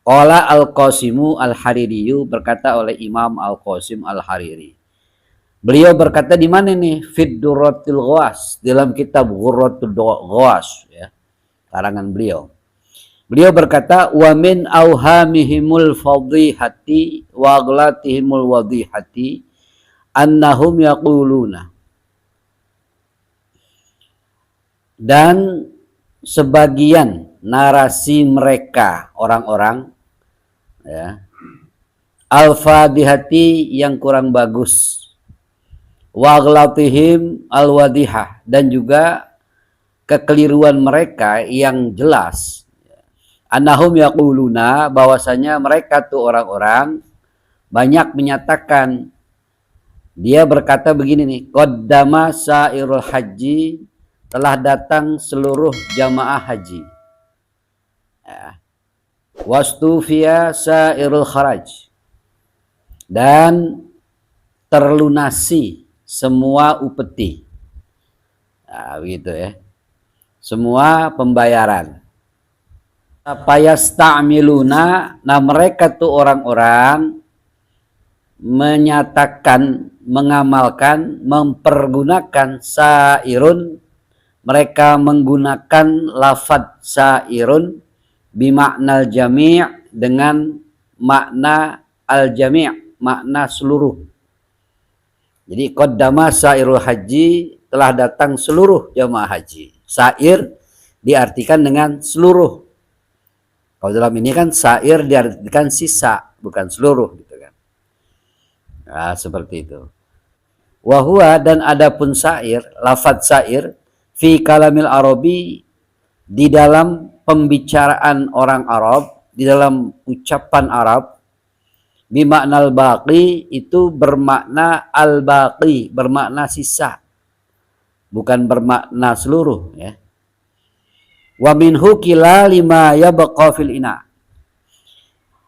Qala Al-Qasimu Al-Haririyu, berkata oleh Imam Al-Qasim Al-Hariri. Beliau berkata di mana nih? Fid Durratil Ghawas, dalam kitab Ghurratul Ghawas ya, karangan beliau. Beliau berkata, wa min auhamihimul fadhihati wa aglatihimul wadihati annahum yaquluna, dan sebagian narasi mereka orang-orang ya, al-fadihati yang kurang bagus, wa aglatihim al-wadihah, dan juga kekeliruan mereka yang jelas, annahum yaquluna, bahwasanya mereka tuh orang-orang banyak menyatakan, dia berkata begini nih, qaddama sairul haji, telah datang seluruh jamaah haji ya. Wastufiya sairul kharaj, dan terlunasi semua upeti nah, begitu ya, semua pembayaran. Payasta'miluna, nah mereka tuh orang-orang menyatakan, mengamalkan, mempergunakan sairun, mereka menggunakan lafaz sairun bimakna jami' dengan makna al-jami', makna seluruh. Jadi qaddama sairul haji, telah datang seluruh jamaah haji. Sair diartikan dengan seluruh. Kalau dalam ini kan sair diartikan sisa, bukan seluruh gitu kan. Nah, seperti itu. Wahua, dan adapun sair, lafaz sair fi kalamil arabi, di dalam pembicaraan orang Arab, di dalam ucapan Arab, bimakna al-baqi, itu bermakna al-baqi, bermakna sisa, bukan bermakna seluruh ya. Wa minhu kila lima yabqa fil ina.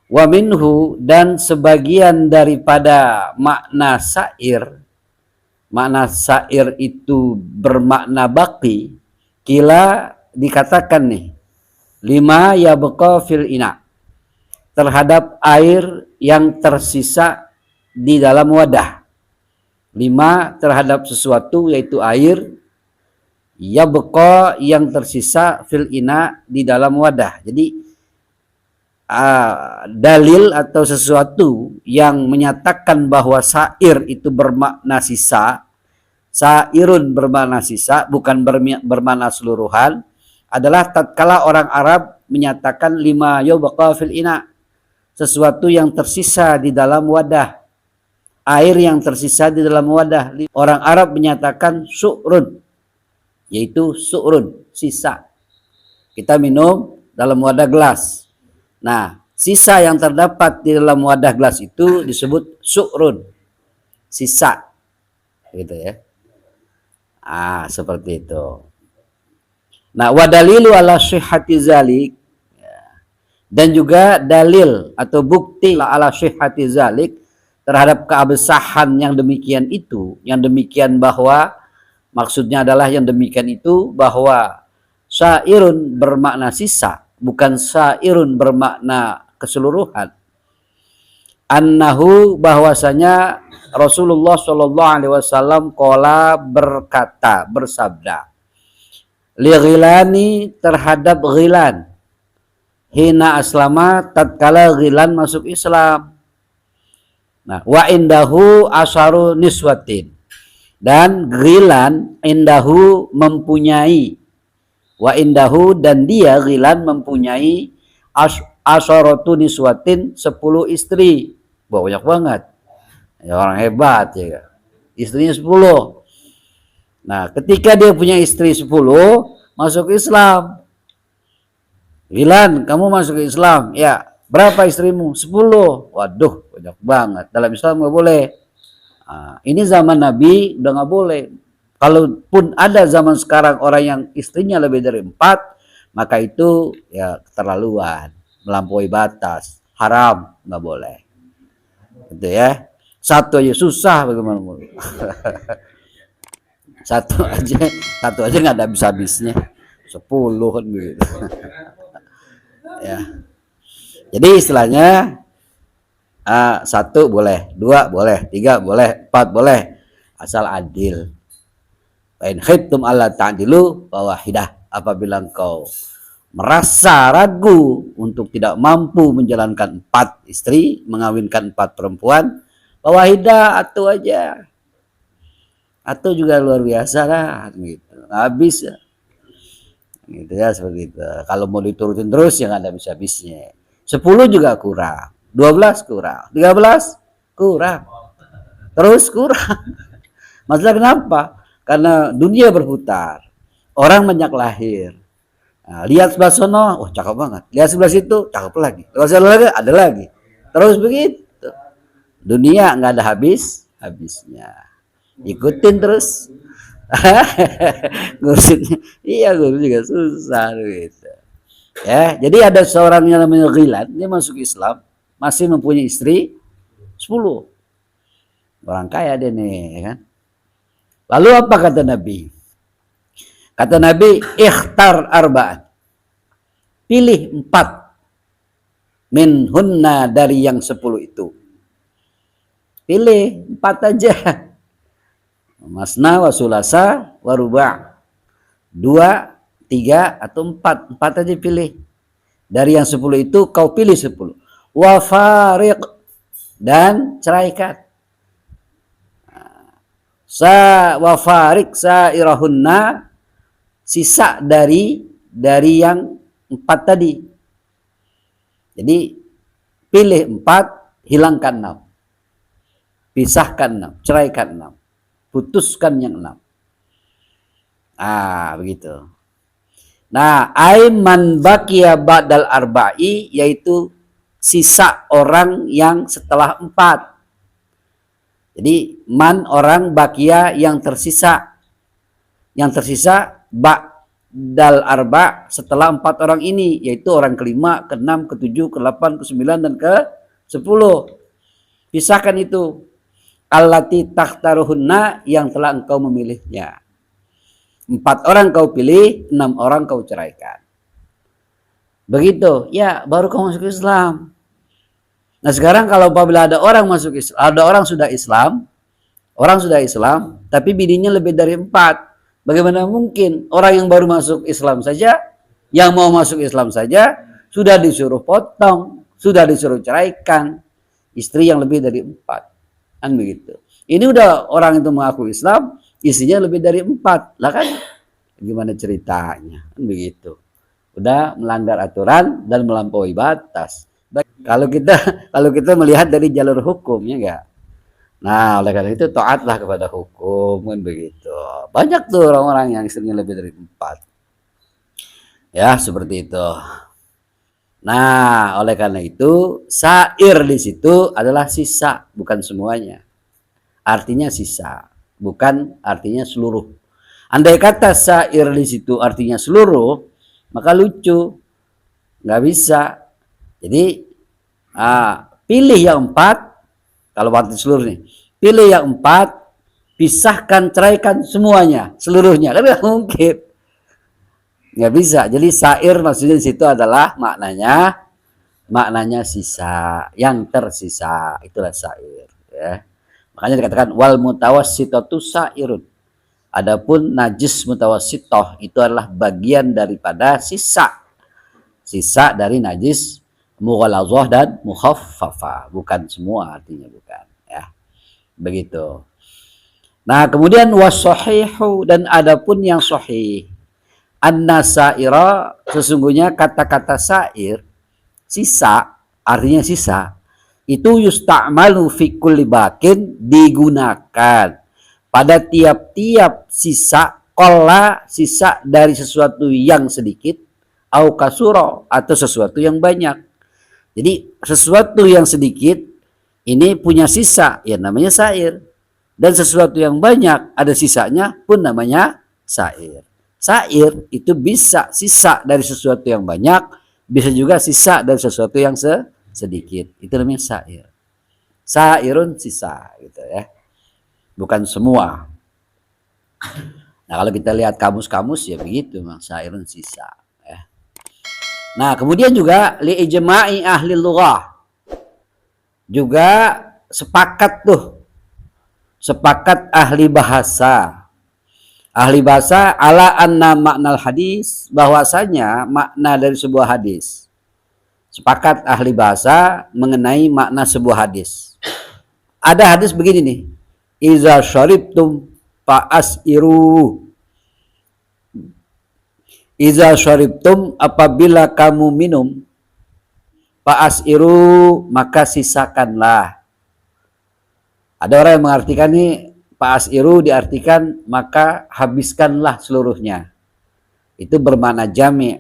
Wa minhu, dan sebagian daripada makna sair, makna sair itu bermakna baqi, kila dikatakan nih, lima yabqa fil ina, terhadap air yang tersisa di dalam wadah. Lima, terhadap sesuatu yaitu air, yabqa yang tersisa, fil ina di dalam wadah. Jadi dalil atau sesuatu yang menyatakan bahwa sair itu bermakna sisa, sairun bermakna sisa, bukan bermakna seluruhan, adalah tatkala orang Arab menyatakan lima yabqa fil ina, sesuatu yang tersisa di dalam wadah, air yang tersisa di dalam wadah. Orang Arab menyatakan su'run, yaitu su'run, sisa. Kita minum dalam wadah gelas. Nah, sisa yang terdapat di dalam wadah gelas itu disebut su'run, sisa. Gitu ya. Seperti itu. Nah, wadalilu ala syihhati zalik, dan juga dalil atau bukti ala syihhati zalik, terhadap keabsahan yang demikian itu, yang demikian bahwa maksudnya adalah yang demikian itu bahwa sairun bermakna sisa, bukan sairun bermakna keseluruhan. Annahu, bahwasanya Rasulullah Shallallahu Alaihi Wasallam qala, berkata, bersabda, li ghilani, terhadap ghilan, hina aslama, tatkala ghilan masuk Islam. Nah, wa indahu asharu niswatin, dan ghilan indahu mempunyai, wa indahu, dan dia ghilan mempunyai asharatu niswatin 10 istri. Banyak banget ya, orang hebat ya, istrinya 10. Nah, ketika dia punya istri 10, masuk Islam. Ghilan, kamu masuk Islam ya, berapa istrimu? 10. Waduh, banyak banget. Dalam Islam nggak boleh. Ini zaman Nabi udah nggak boleh. Kalaupun ada zaman sekarang orang yang istrinya lebih dari 4, maka itu ya keterlaluan, melampaui batas, haram, nggak boleh. Gitu ya. Satu aja susah bagaimana? satu aja nggak ada habis-habisnya. 10 kan gitu. Ya. Jadi istilahnya satu boleh, dua boleh, tiga boleh, empat boleh, asal adil. Fa'in khiftum alla ta'dilu fawahidah. Apabila engkau merasa ragu untuk tidak mampu menjalankan 4 istri, mengawinkan 4 perempuan, fawahidah, atau aja. Atau juga luar biasa lah, gitu. Habis ya. Gitu ya, seperti itu. Kalau mau diturutin terus ya nggak ada habis-habisnya. 10 juga kurang, 12 kurang, 13 kurang, terus kurang. Masalah kenapa? Karena dunia berputar, orang banyak lahir. Nah, lihat sebelah sono, oh cakep banget. Lihat sebelah situ, cakep lagi. Lihat sebelah lagi, ada lagi. Terus begitu. Dunia nggak ada habisnya. Ikutin terus. Ngurusin, iya guru juga susah gitu. Ya, jadi ada seorang yang namanya Ghilan, dia masuk Islam, masih mempunyai istri 10. Orang kaya dia nih, ya kan? Lalu apa kata Nabi? Kata Nabi, ikhtar arba'an. Pilih 4 min hunna dari yang 10 itu. Pilih 4 aja. Masna wa sulasa wa ruba'. 2, 3 atau 4. 4 aja pilih. Dari yang 10 itu kau pilih 10. Wa fariq, dan ceraikan. Wa fariq sairahunna, sisa dari yang 4 tadi. Jadi pilih 4, hilangkan 6. Pisahkan 6, ceraikan 6. Putuskan yang 6. Begitu. Nah, aiman baqiya ba'dal arba'i, yaitu sisa orang yang setelah 4. Jadi man orang, baqiya yang tersisa. Yang tersisa ba'dal arba' setelah 4 orang ini, yaitu orang kelima, ke-6, ke-7, ke-8, ke-9 dan ke-10. Pisahkan itu. Allati takhtaruhunna, yang telah engkau memilihnya. 4 orang kau pilih, 6 orang kau ceraikan. Begitu, ya baru kau masuk Islam. Nah sekarang kalau apabila ada orang masuk Islam, ada orang sudah Islam, tapi bininya lebih dari 4. Bagaimana mungkin orang yang baru masuk Islam saja, yang mau masuk Islam saja, sudah disuruh potong, sudah disuruh ceraikan istri yang lebih dari 4. Kan begitu. Ini udah orang itu mengaku Islam, istrinya lebih dari 4. Lah kan gimana ceritanya? Kan begitu. Udah melanggar aturan dan melampaui batas. Kalau kita melihat dari jalur hukum, ya enggak. Nah, oleh karena itu taatlah kepada hukum, kan begitu. Banyak tuh orang-orang yang istrinya lebih dari 4. Ya, seperti itu. Nah, oleh karena itu sair di situ adalah sisa, bukan semuanya. Artinya sisa, bukan artinya seluruh. Andai kata sair di situ artinya seluruh, maka lucu, nggak bisa. Jadi pilih yang 4, kalau arti seluruh nih, pilih yang 4, pisahkan, ceraikan semuanya, seluruhnya, kan nggak mungkin, nggak bisa. Jadi sair maksudnya di situ adalah maknanya sisa, yang tersisa, itulah sair. Ya. Makanya dikatakan wal mutawassitatu sairun. Adapun najis mutawassithah itu adalah bagian daripada sisa dari najis mughalazah dan mukhaffafah, bukan semua, artinya bukan, ya. Begitu. Nah, kemudian wasahihu, dan adapun yang sahih, anna saira, sesungguhnya kata-kata sair, sisa, artinya sisa, itu yusta'malu fi kulli bakin, digunakan pada tiap-tiap sisa, qalla, sisa dari sesuatu yang sedikit, au kasura, atau sesuatu yang banyak. Jadi sesuatu yang sedikit ini punya sisa, ya namanya sair. Dan sesuatu yang banyak ada sisanya pun namanya sair. Sair itu bisa sisa dari sesuatu yang banyak, bisa juga sisa dari sesuatu yang sedikit. Itu namanya sair. Sairun, sisa, gitu ya. Bukan semua. Nah, kalau kita lihat kamus-kamus ya begitu, Mas, sairun sisa, ya. Nah, kemudian juga li ijma'i ahli lughah. Juga sepakat ahli bahasa. Ahli bahasa ala anna makna hadis, bahwasanya makna dari sebuah hadis. Sepakat ahli bahasa mengenai makna sebuah hadis. Ada hadis begini nih. Iza syaribtum fa'as'iru. Iza syaribtum, apabila kamu minum, fa'as'iru, maka sisakanlah. Ada orang yang mengartikan ini fa'as'iru diartikan maka habiskanlah seluruhnya. Itu bermakna jami',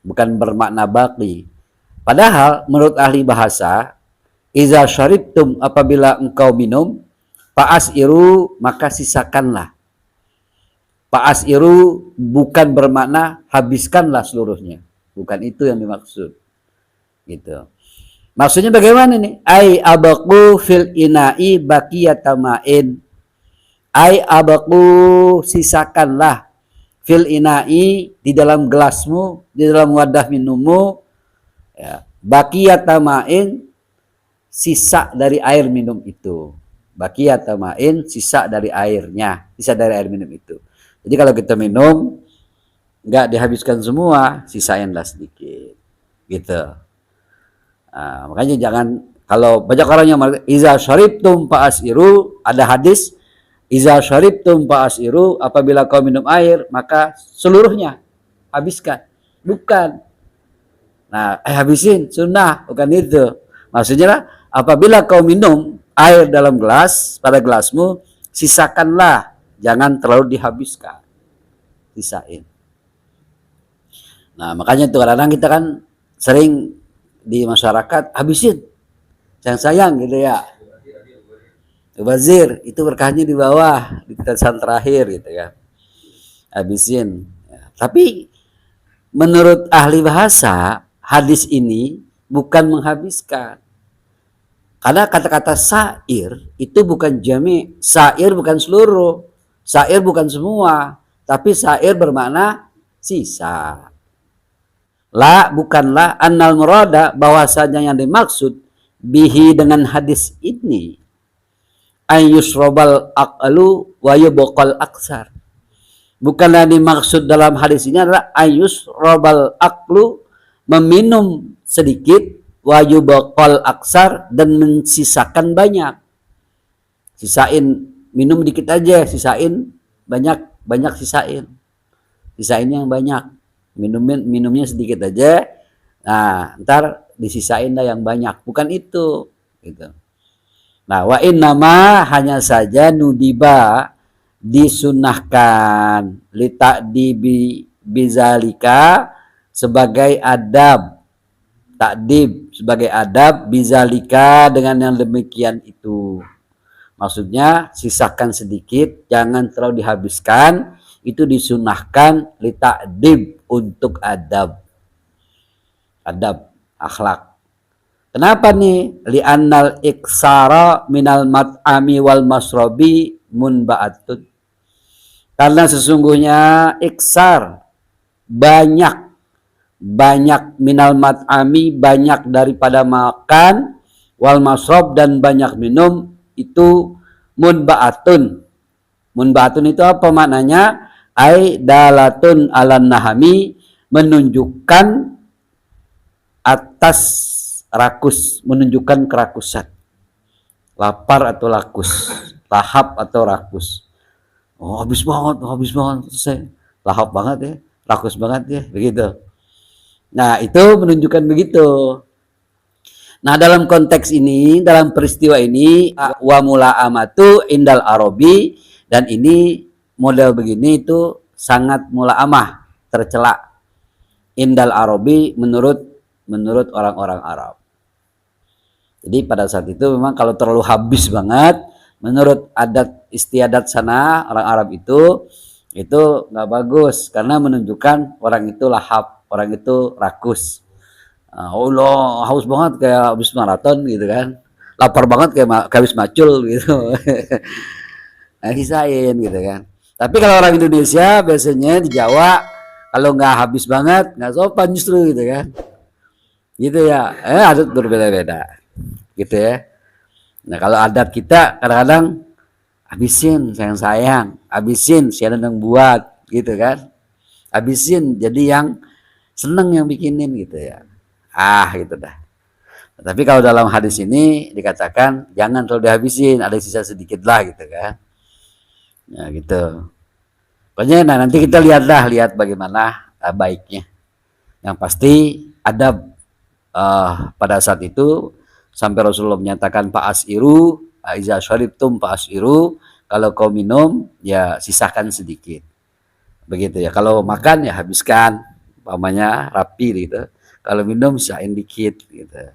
bukan bermakna baqi. Padahal menurut ahli bahasa, iza syaribtum, apabila engkau minum, fa'as'iru, maka sisakanlah. Fa'as'iru bukan bermakna habiskanlah seluruhnya. Bukan itu yang dimaksud. Gitu. Maksudnya bagaimana nih? Ai abaqu fil ina'i baqiyata ma'in. Ai abaqu, sisakanlah fil ina'i, di dalam gelasmu, di dalam wadah minummu, ya, baqiyata ma'in, sisa dari air minum itu. Baqiyata ma'in, sisa dari airnya, sisa dari air minum itu. Jadi kalau kita minum enggak dihabiskan semua, sisainlah sedikit. Gitu. Nah, makanya jangan, kalau banyak orang yang iza syaribtum fa'as'iru, ada hadis iza syaribtum fa'as'iru, apabila kau minum air maka seluruhnya habiskan. Bukan. Nah, habisin sunnah, bukan itu. Maksudnya lah, apabila kau minum air dalam gelas, pada gelasmu, sisakanlah, jangan terlalu dihabiskan. Sisain. Nah, makanya tuh kadang-kadang kita kan sering di masyarakat habisin, sayang gitu ya, bazir, itu berkahnya di bawah, di tetesan terakhir gitu ya, habisin ya. Tapi menurut ahli bahasa, hadis ini bukan menghabiskan, karena kata-kata sa'ir itu bukan jami', sa'ir bukan seluruh, sa'ir bukan semua, tapi sa'ir bermakna sisa. La, bukanlah, annal murada, bahwasanya yang dimaksud bihi dengan hadis ini, ayyusrobal aqlu wa yubqal aksar. Bukanlah dimaksud dalam hadis ini adalah ayyusrobal aqlu, meminum sedikit, wa yubqal aksar, dan mensisakan banyak. Sisain, minum dikit aja, sisain banyak sisain. Sisain yang banyak. Minumnya sedikit aja, nah ntar disisain dah yang banyak, bukan itu gitu. Nah, wa innama, hanya saja, nudiba, disunahkan, lita'dibi bizalika, sebagai adab, takdib sebagai adab, bizalika, dengan yang demikian itu. Maksudnya sisakan sedikit, jangan terlalu dihabiskan, itu disunahkan lita'dib, untuk adab akhlak. Kenapa nih? Li'annal iksara minal mat'ami wal masrobi munba'atun. Karena sesungguhnya iksar, banyak minal mat'ami, banyak daripada makan, wal masrob, dan banyak minum, itu munba'atun. Munba'atun itu apa maknanya? Ai dalatun alan nahami, menunjukkan atas rakus, menunjukkan kerakusan, lapar atau lakus, lahap atau rakus. Oh, habis banget, selesai, lahap banget ya, rakus banget ya, begitu. Nah, itu menunjukkan begitu. Nah, dalam konteks ini, dalam peristiwa ini, wa mula'amatu indal arabi, dan ini model begini itu sangat mula'amah, tercela, indal arabi, menurut orang-orang Arab. Jadi pada saat itu memang kalau terlalu habis banget, menurut adat istiadat sana orang Arab itu nggak bagus, karena menunjukkan orang itu lahap, orang itu rakus. Allah, haus banget kayak habis maraton gitu kan, lapar banget kayak habis macul gitu. Nah, sisain gitu kan. Tapi kalau orang Indonesia biasanya di Jawa, Kalau nggak habis banget, nggak sopan justru gitu kan. Gitu ya. Adat berbeda-beda. Gitu ya. Nah, kalau adat kita kadang-kadang habisin sayang-sayang, habisin siapa yang buat gitu kan. Habisin jadi yang seneng yang bikinin gitu ya. Gitu dah. Tapi kalau dalam hadis ini dikatakan jangan terlalu dihabisin, ada sisa sedikit lah gitu kan. Nah gitu. Pokoknya nanti kita lihat bagaimana baiknya. Yang pasti adab pada saat itu sampai Rasulullah menyatakan Pak Asiru, Aiza Syaribtum Pak Asiru, kalau kau minum ya sisakan sedikit. Begitu ya. Kalau makan ya habiskan, umpamanya rapi gitu. Kalau minum sisain dikit gitu.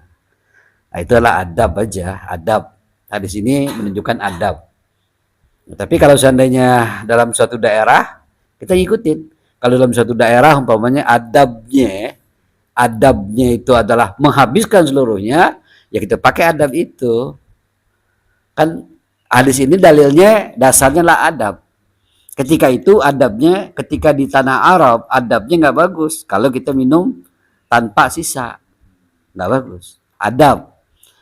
Nah, itulah adab aja, adab. Hadis ini menunjukkan adab. Tapi kalau seandainya dalam suatu daerah, kita ngikutin. Kalau dalam suatu daerah umpamanya adabnya itu adalah menghabiskan seluruhnya, ya kita pakai adab itu. Kan hadis ini dalilnya dasarnya lah adab. Ketika itu adabnya, ketika di tanah Arab adabnya nggak bagus. Kalau kita minum tanpa sisa, nggak bagus. Adab.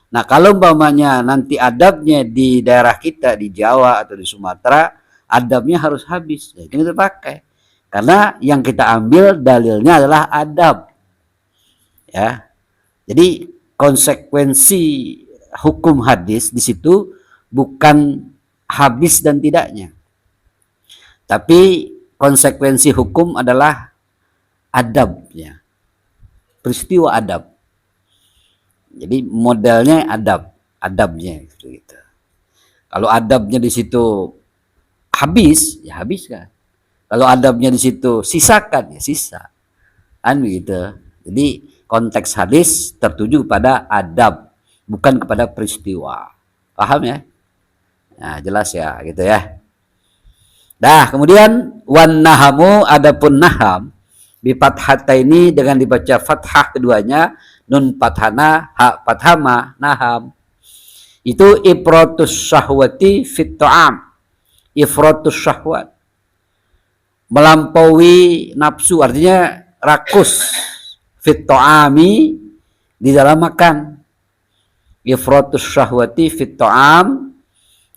Nah kalau umpamanya nanti adabnya di daerah kita di Jawa atau di Sumatera, adabnya harus habis. Jadi kita pakai. Karena yang kita ambil dalilnya adalah adab. Ya. Jadi konsekuensi hukum hadis di situ bukan habis dan tidaknya. Tapi konsekuensi hukum adalah adabnya. Peristiwa adab. Jadi modelnya adabnya gitu. Kalau adabnya di situ habis, ya habis kan. Kalau adabnya di situ sisakan, ya sisa. Kan begitu. Jadi konteks hadis tertuju pada adab, bukan kepada peristiwa. Paham ya? Nah, jelas ya, gitu ya. Nah, kemudian wan nahamu, adapun naham bi fathataini dengan dibaca fathah keduanya, nun fathana ha fathama naham. Itu ifratus syahwati fit ta'am. Ifratus syahwat. Melampaui nafsu, artinya rakus fit ta'ami di dalam makan. Ifratus syahwati fit ta'am,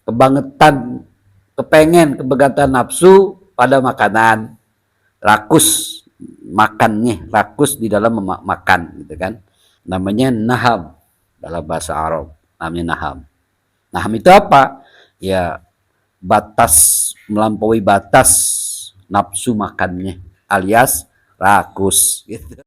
kebangetan, kebegatan nafsu pada makanan. Rakus makannya, rakus di dalam makan gitu kan. Namanya naham dalam bahasa Arab, namanya naham. Naham itu apa? Ya batas, melampaui batas nafsu makannya alias rakus gitu.